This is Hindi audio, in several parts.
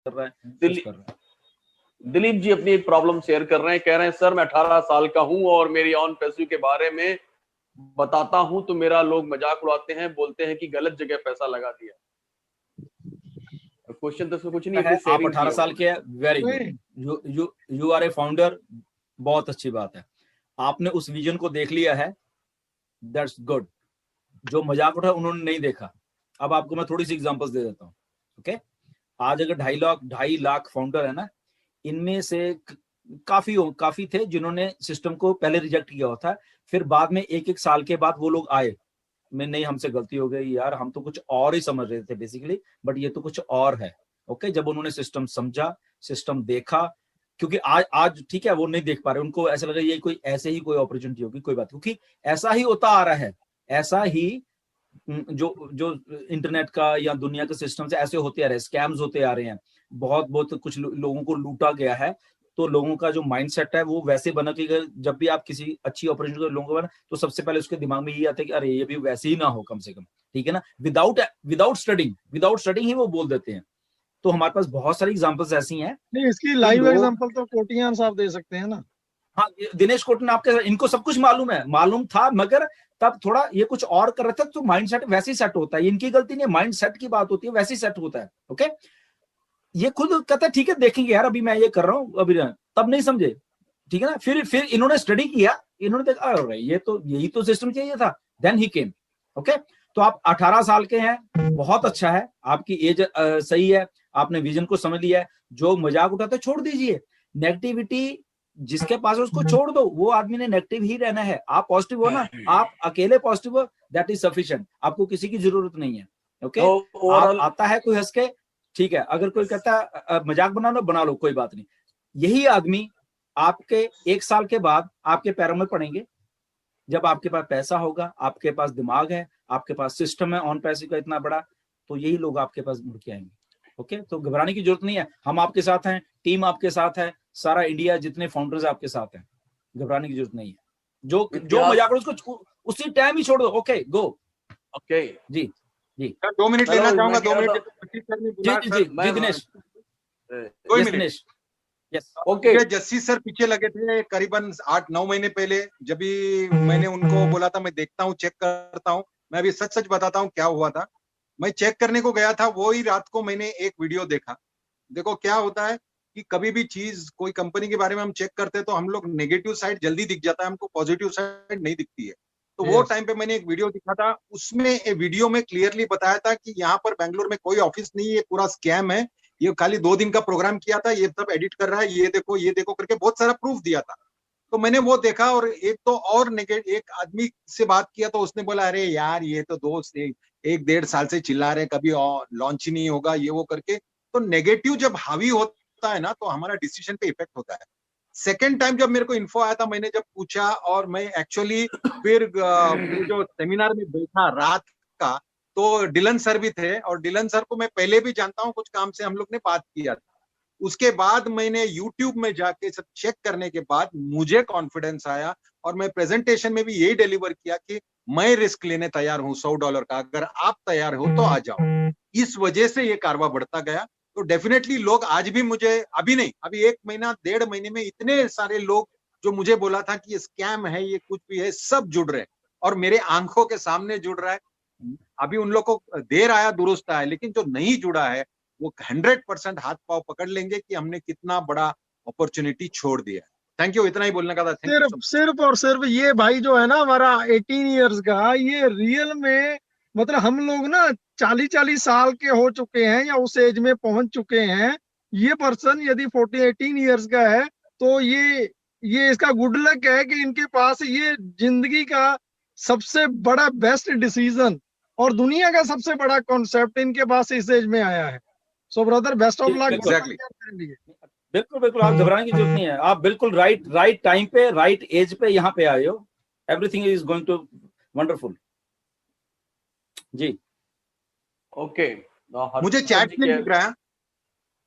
कर रहा है, दिलीप कर रहा है। दिलीप जी अपनी एक प्रॉब्लम शेयर कर रहे हैं, कह रहे हैं सर मैं 18 साल का हूं और मेरी ऑन पैसिव के बारे में बताता हूं तो मेरा लोग मजाक उड़ाते हैं, बोलते हैं कि गलत जगह पैसा लगा दिया। क्वेश्चन तो कुछ नहीं है, आप 18 साल के हैं, very good, you are a founder, बहुत अच्छी बात है। आपने उस विजन को देख लिया है, दैट्स गुड। जो मजाक उठा उन्होंने नहीं देखा। अब आपको मैं थोड़ी सी एग्जांपल्स दे देता हूँ। ओके, आज अगर 2.5 लाख फाउंडर है ना, इनमें से काफी थे जिन्होंने सिस्टम को पहले रिजेक्ट किया होता है, फिर बाद में एक साल के बाद वो लोग आए, मैं नहीं हमसे गलती हो गई यार, हम तो कुछ और ही समझ रहे थे बेसिकली, बट ये तो कुछ और है। ओके, जब उन्होंने सिस्टम समझा, सिस्टम देखा, क्योंकि आज ठीक है वो नहीं देख पा रहे, उनको ऐसा लगा ये कोई ऐसे ही कोई अपॉर्चुनिटी होगी, कोई बात, क्योंकि ऐसा ही होता आ रहा है, ऐसा ही जो इंटरनेट का या दुनिया के सिस्टम से ऐसे होते आ रहे हैं, स्कैम्स होते आ रहे हैं, बहुत कुछ लोगों को लूटा गया है। तो लोगों का जो माइंडसेट है वो वैसे बना कि जब भी आप किसी अच्छी अपॉर्चुनिटी लोगों को बना, तो सबसे पहले उसके दिमाग में ये आता है कि अरे ये भी वैसे ही ना हो कम से कम, ठीक है ना, विदाउट स्टडिंग ही वो बोल देते हैं। तो हमारे पास बहुत सारी एग्जांपल्स ऐसी हैं। नहीं, इसकी लाइव एग्जांपल तो कोटियान साहब दे सकते हैं ना। हाँ, दिनेश कोटन, आपके इनको सब कुछ मालूम था, मगर तब थोड़ा ये कुछ और कर रहा था, तो माइंडसेट वैसे ही सेट होता है, इनकी गलती नहीं, माइंडसेट की बात होती है, वैसे ही सेट होता है। ओके, ये खुद कहता है ठीक है देखेंगे यार, अभी मैं ये कर रहा हूँ, अभी तब नहीं समझे, ठीक है ना, फिर इन्होंने स्टडी किया, इन्होंने देखा अरे ये तो यही तो सिस्टम चाहिए था, देन ही केम। ओके, तो आप 18 साल के हैं, बहुत अच्छा है, आपकी एज सही है, आपने विजन को समझ लिया है। जो मजाक उठाते छोड़ दीजिए, नेगेटिविटी जिसके पास है उसको छोड़ दो, वो आदमी ने नेगेटिव ही रहना है। आप पॉजिटिव हो ना, आप अकेले पॉजिटिव हो, दैट इज सफिशिएंट, आपको किसी की जरूरत नहीं है। ओके, आप आता है कोई हंस के, ठीक है, अगर कोई कहता है मजाक बना लो, कोई बात नहीं। यही आदमी आपके 1 साल के बाद आपके पैरों में पड़ेंगे, जब आपके पास पैसा होगा, आपके पास दिमाग है, आपके पास सिस्टम है ऑन पैसे का इतना बड़ा, तो यही लोग आपके पास मुड़ के आएंगे। ओके, तो घबराने की जरूरत नहीं है, हम आपके साथ हैं, टीम आपके साथ है, सारा इंडिया जितने फाउंडर्स आपके साथ हैं, घबराने की जरूरत नहीं है। जो मजाक उसको उसी टाइम ही छोड़ दो। ओके, गो। ओके जी 2 मिनट लेना चाहूंगा, 2 मिनट। जी दिनेश, दिनेश, ओके। जस्सी सर पीछे लगे थे करीबन 8-9 महीने पहले, जब भी मैंने उनको बोला था मैं देखता हूँ, चेक करता हूँ, मैं अभी सच बताता हूँ क्या हुआ था। मैं चेक करने को गया था, वो ही रात को मैंने एक वीडियो देखा। देखो क्या होता है कि कभी भी चीज कोई कंपनी के बारे में हम चेक करते हैं तो हम लोग नेगेटिव साइड जल्दी दिख जाता है, हमको पॉजिटिव साइड नहीं दिखती है। तो वो टाइम पे मैंने एक वीडियो देखा था, उसमें वीडियो में क्लियरली बताया था कि यहाँ पर बेंगलोर में कोई ऑफिस नहीं है, पूरा स्कैम है, ये खाली 2 दिन का प्रोग्राम किया था, ये सब एडिट कर रहा है, ये देखो करके बहुत सारा प्रूफ दिया था। तो मैंने वो देखा, और एक तो और नेगेटिव एक आदमी से बात किया तो उसने बोला अरे यार ये तो दोस्त 1-1.5 साल से चिल्ला रहे, कभी लॉन्च ही नहीं होगा, ये वो करके। तो नेगेटिव जब हावी होता है ना, तो हमारा डिसीजन पे इफेक्ट होता है। सेकेंड टाइम जब मेरे को इन्फो आया था, मैंने जब पूछा, और मैं एक्चुअली फिर जो सेमिनार में बैठा रात का, तो डिलन सर भी थे, और डिलन सर को मैं पहले भी जानता हूँ, कुछ काम से हम लोग ने बात किया था। उसके बाद मैंने यूट्यूब में जाके सब चेक करने के बाद मुझे कॉन्फिडेंस आया, और मैं प्रेजेंटेशन में भी यही डिलीवर किया कि मैं रिस्क लेने तैयार हूँ $100 का, अगर आप तैयार हो तो आ जाओ। इस वजह से ये कारवा बढ़ता गया। तो डेफिनेटली लोग आज भी मुझे, अभी नहीं, अभी 1 महीना 1.5 महीने में इतने सारे लोग जो मुझे बोला था कि ये स्कैम है, ये कुछ भी है, सब जुड़ रहे हैं, और मेरे आंखों के सामने जुड़ रहा है। अभी उन लोग को देर आया दुरुस्त आया, लेकिन जो नहीं जुड़ा है वो 100% हाथ पांव पकड़ लेंगे कि हमने कितना बड़ा अपॉर्चुनिटी छोड़ दिया है। थैंक यू, इतना ही बोलने का था। सिर्फ और सिर्फ ये भाई जो है ना हमारा 18 इयर्स का, ये रियल में मतलब हम लोग ना 40-40 साल के हो चुके हैं या उस एज में पहुंच चुके हैं। ये पर्सन यदि 18 इयर्स का है तो ये इसका गुड लक है कि इनके पास ये जिंदगी का सबसे बड़ा बेस्ट डिसीजन और दुनिया का सबसे बड़ा कॉन्सेप्ट इनके पास इस एज में आया है। So brother, best of luck. बिल्कुल, आप घबराने की जरूरत नहीं है, आप बिल्कुल राइट टाइम पे, राइट एज पे यहाँ पे आए हो। Everything is going to wonderful. जी ओके, मुझे चैट में दिख रहा है,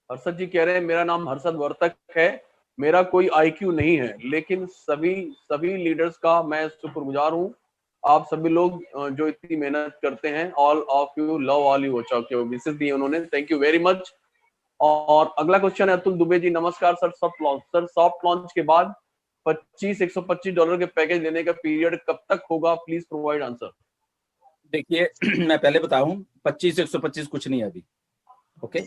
हर्षद जी कह रहे हैं मेरा नाम हर्षद वर्तक है, मेरा कोई आईक्यू नहीं है, लेकिन सभी लीडर्स का मैं शुक्रगुजार हूँ। आप सभी लोग जो इतनी मेहनत करते हैं, all of you, love all you. अच्छा, मैसेज दिए उन्होंने, थैंक यू वेरी मच। और अगला क्वेश्चन है अतुल दुबे जी, नमस्कार सर, सॉफ्ट लॉन्च के बाद $125 के पैकेज लेने का पीरियड कब तक होगा, प्लीज प्रोवाइड आंसर। देखिए मैं पहले बताऊं, 25 कुछ नहीं है अभी। ओके,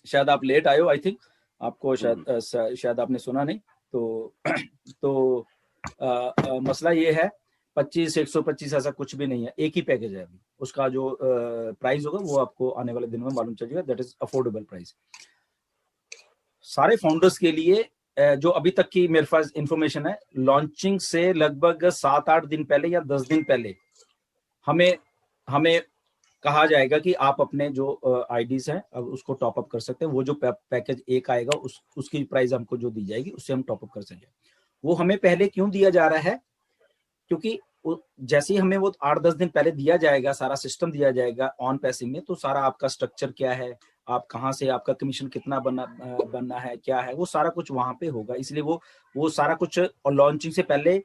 शायद आप लेट आए हो, आई थिंक आपको शायद आपने सुना नहीं। तो मसला ये है 25 ऐसा कुछ भी नहीं है, एक ही पैकेज है अभी। उसका जो प्राइस होगा वो आपको आने वाले दिन में मालूम चल जाएगा। दैट इज अफोर्डेबल प्राइस सारे फाउंडर्स के लिए। जो अभी तक की मेरे पास इंफॉर्मेशन है, लॉन्चिंग से लगभग 7-8 दिन पहले या 10 दिन पहले हमें कहा जाएगा कि आप अपने जो आईडीज हैं अब उसको टॉप अप कर सकते हैं। वो जो पैकेज एक आएगा उसकी प्राइस हमको जो दी जाएगी उससे हम टॉप अप कर सकेंगे। वो हमें पहले क्यों दिया जा रहा है, क्योंकि जैसे ही हमें वो 8-10 दिन पहले दिया जाएगा, सारा सिस्टम दिया जाएगा ऑन पैसिंग में, तो सारा आपका स्ट्रक्चर क्या है, आप कहाँ से, आपका कमीशन कितना बनना है, क्या है, वो सारा कुछ वहां पे होगा। इसलिए वो सारा कुछ लॉन्चिंग से पहले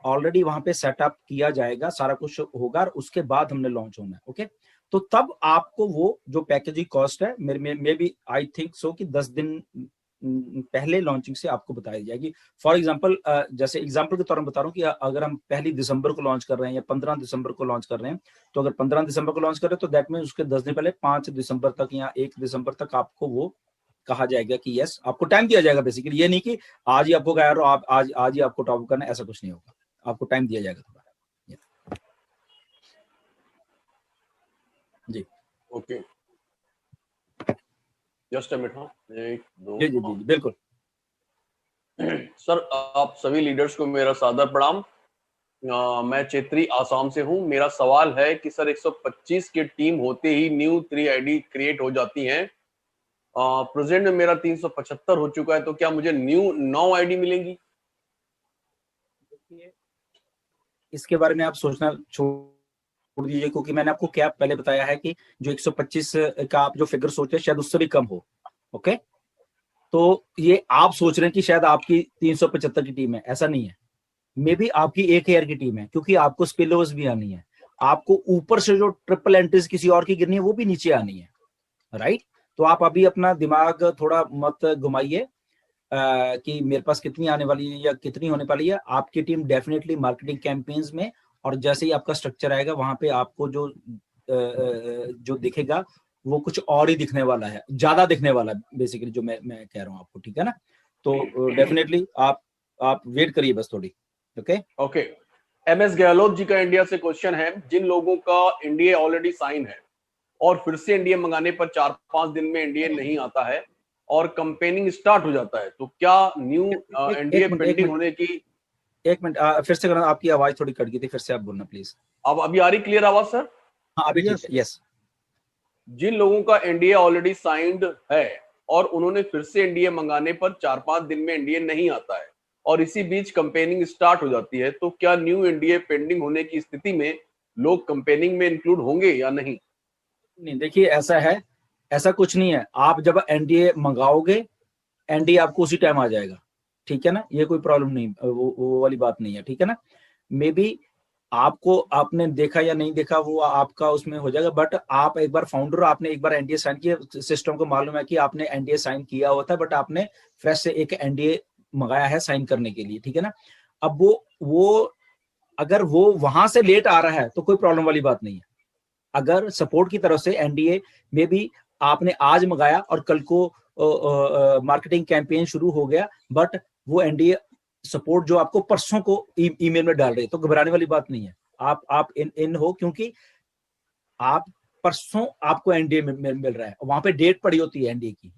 ऑलरेडी वहां पे सेटअप किया जाएगा, सारा कुछ होगा और उसके बाद हमने लॉन्च होना है। ओके, तो तब आपको वो जो पैकेज की कॉस्ट है may B I think so कि 10 दिन पहले लॉन्चिंग से आपको बताई जाएगी। फॉर एग्जांपल, जैसे एग्जांपल के तौर पर बता रहा हूँ कि अगर हम 1 दिसंबर को लॉन्च कर रहे हैं या 15 दिसंबर को लॉन्च कर रहे हैं, तो अगर 15 दिसंबर को लॉन्च कर रहे हैं तो दैट मीन उसके 10 दिन पहले 5 दिसंबर तक या 1 दिसंबर तक आपको वो कहा जाएगा कि यस, आपको टाइम दिया जाएगा। बेसिकली ये नहीं कि आज ही आपको कहा आप आज ही आपको टॉप करना है, ऐसा कुछ नहीं होगा, आपको टाइम दिया जाएगा थोड़ा। जी ओके, जस्ट अ मिनट। हाँ, 1 2 जी बिल्कुल सर, आप सभी लीडर्स को मेरा सादर प्रणाम। मैं चेत्री आसाम से हूं। मेरा सवाल है कि सर 125 की टीम होते ही न्यू 3 आईडी क्रिएट हो जाती हैं। प्रेजेंट में मेरा 375 हो चुका है, तो क्या मुझे न्यू 9 आईडी मिलेंगी? इसके बारे में आप सोचना छोड़ दीजिए, क्योंकि मैंने आपको क्या पहले बताया है कि जो 125 का आप जो फिगर सोचे शायद उससे भी कम हो। ओके, तो ये आप सोच रहे हैं कि शायद आपकी 375 की टीम है, ऐसा नहीं है। मे बी आपकी 1000 की टीम है, क्योंकि आपको स्पिल ओवर्स भी आनी है, आपको ऊपर से जो ट्रिपल एंट्रीज किसी और की गिरनी है वो भी नीचे आनी है, राइट। तो आप अभी अपना दिमाग थोड़ा मत घुमाइए कि मेरे पास कितनी आने वाली है या कितनी होने वाली है। आपकी टीम डेफिनेटली मार्केटिंग कैंपेन्स में, और जैसे ही आपका स्ट्रक्चर आएगा वहां पे आपको जो दिखेगा वो कुछ और ही दिखने वाला है, ज्यादा दिखने वाला है बेसिकली, जो मैं कह रहा हूँ आपको, ठीक है ना। तो डेफिनेटली आप वेट करिए बस थोड़ी। ओके, MS गहलोत जी का इंडिया से क्वेश्चन है, जिन लोगों का एनडीए ऑलरेडी साइन है और फिर से एनडीए मंगाने पर 4-5 दिन में एनडीए नहीं आता है और कंपेनिंग स्टार्ट हो जाता है, तो क्या न्यू एनडीए पेंडिंग होने की? एक मिनट फिर से करना, आपकी आवाज थोड़ी कट गई थी, फिर से आप बोलना प्लीज। अब अभी आ रही क्लियर आवाज सर? हाँ अभी ठीक है, यस। जिन लोगों का एनडीए ऑलरेडी साइंड है और उन्होंने फिर से एनडीए मंगाने पर 4-5 दिन में एनडीए नहीं आता है और इसी बीच कंपेनिंग स्टार्ट हो जाती है, तो क्या न्यू एनडीए पेंडिंग होने की स्थिति में लोग कंपेनिंग में इंक्लूड होंगे या नहीं? नहीं, देखिए ऐसा है, ऐसा कुछ नहीं है। आप जब एनडीए मंगाओगे एनडीए आपको उसी टाइम आ जाएगा, ठीक है ना, ये कोई प्रॉब्लम नहीं, वो वाली बात नहीं है, ठीक है ना। मे बी आपको, आपने देखा या नहीं देखा वो आपका उसमें हो जाएगा, बट आप एक बार फाउंडर, आपने एक बार एनडीए साइन किया, सिस्टम को मालूम है कि आपने एनडीए साइन किया होता है, बट आपने फ्रेश से एक एनडीए मंगाया है साइन करने के लिए, ठीक है ना। अब वो अगर वो वहां से लेट आ रहा है तो कोई प्रॉब्लम वाली बात नहीं है। अगर सपोर्ट की तरफ से एनडीए में भी आपने आज मंगाया और कल को मार्केटिंग कैंपेन शुरू हो गया, बट वो एनडीए सपोर्ट जो आपको परसों को ईमेल में डाल रहे, तो घबराने वाली बात नहीं है। आप इन हो, क्योंकि आप परसों आपको एनडीए मिल रहा है, वहां पे डेट पड़ी होती है एनडीए की।